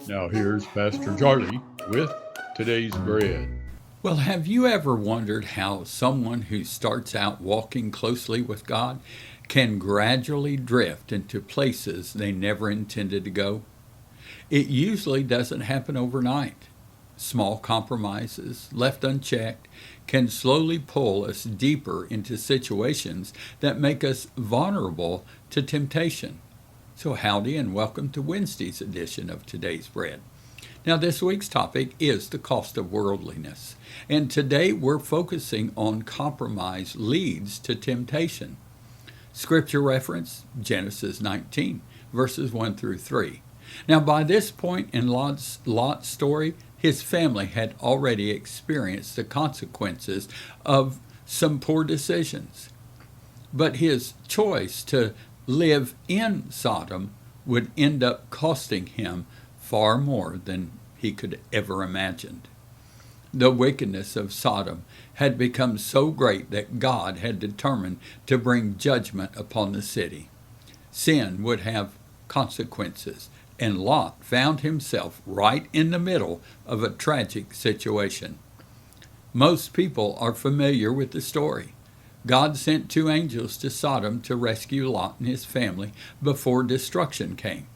Now here's Pastor Charlie with today's bread. Well, have you ever wondered how someone who starts out walking closely with God can gradually drift into places they never intended to go? It usually doesn't happen overnight. Small compromises, left unchecked, can slowly pull us deeper into situations that make us vulnerable to temptation. So, howdy and welcome to Wednesday's edition of Today's Bread. Now, this week's topic is the cost of worldliness. And today we're focusing on compromise leads to temptation. Scripture reference, Genesis 19, verses 1 through 3. Now, by this point in Lot's story, his family had already experienced the consequences of some poor decisions. But his choice to live in Sodom would end up costing him far more than he could ever imagine. The wickedness of Sodom had become so great that God had determined to bring judgment upon the city. Sin would have consequences, and Lot found himself right in the middle of a tragic situation. Most people are familiar with the story. God sent 2 angels to Sodom to rescue Lot and his family before destruction came.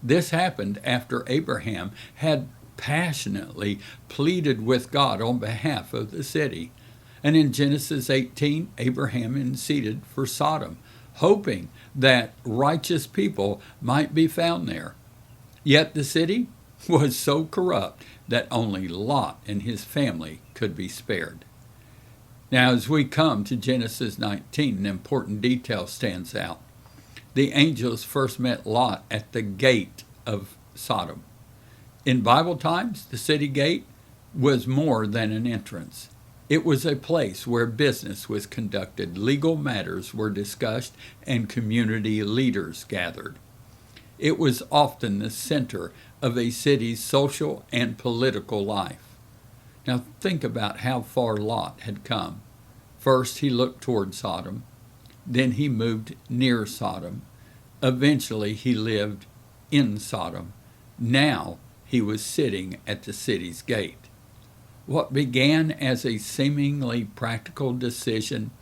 This happened after Abraham had passionately pleaded with God on behalf of the city. And in Genesis 18, Abraham interceded for Sodom, hoping that righteous people might be found there. Yet the city was so corrupt that only Lot and his family could be spared. Now, as we come to Genesis 19, an important detail stands out. The angels first met Lot at the gate of Sodom. In Bible times, the city gate was more than an entrance. It was a place where business was conducted, legal matters were discussed, and community leaders gathered. It was often the center of a city's social and political life. Now think about how far Lot had come. First, he looked toward Sodom. Then he moved near Sodom. Eventually, he lived in Sodom. Now, he was sitting at the city's gate. What began as a seemingly practical decision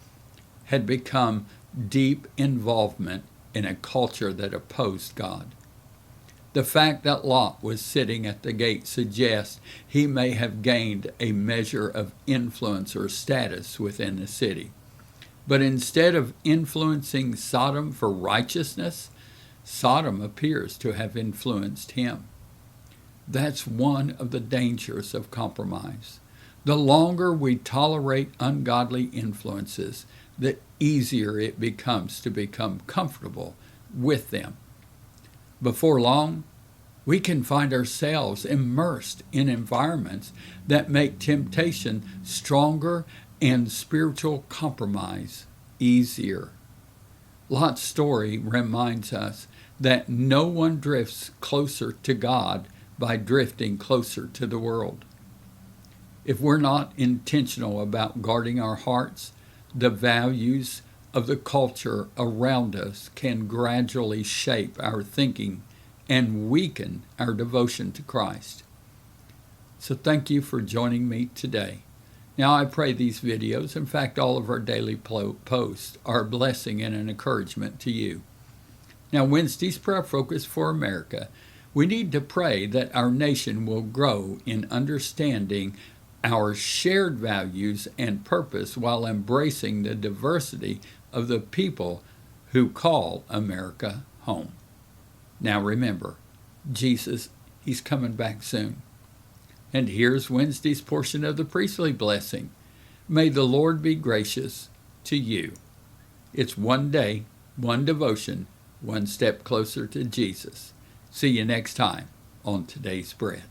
had become deep involvement in a culture that opposed God. The fact that Lot was sitting at the gate suggests he may have gained a measure of influence or status within the city. But instead of influencing Sodom for righteousness, Sodom appears to have influenced him. That's one of the dangers of compromise. The longer we tolerate ungodly influences, the easier it becomes to become comfortable with them. Before long, we can find ourselves immersed in environments that make temptation stronger and spiritual compromise easier. Lot's story reminds us that no one drifts closer to God by drifting closer to the world. If we're not intentional about guarding our hearts, the values of the culture around us can gradually shape our thinking and weaken our devotion to Christ. So thank you for joining me today. Now I pray these videos, in fact all of our daily posts, are a blessing and an encouragement to you. Now Wednesday's prayer focus for America. We need to pray that our nation will grow in understanding our shared values and purpose while embracing the diversity of the people who call America home. Now remember, Jesus, he's coming back soon. And here's Wednesday's portion of the priestly blessing. May the Lord be gracious to you. It's one day, one devotion, one step closer to Jesus. See you next time on Today's Bread.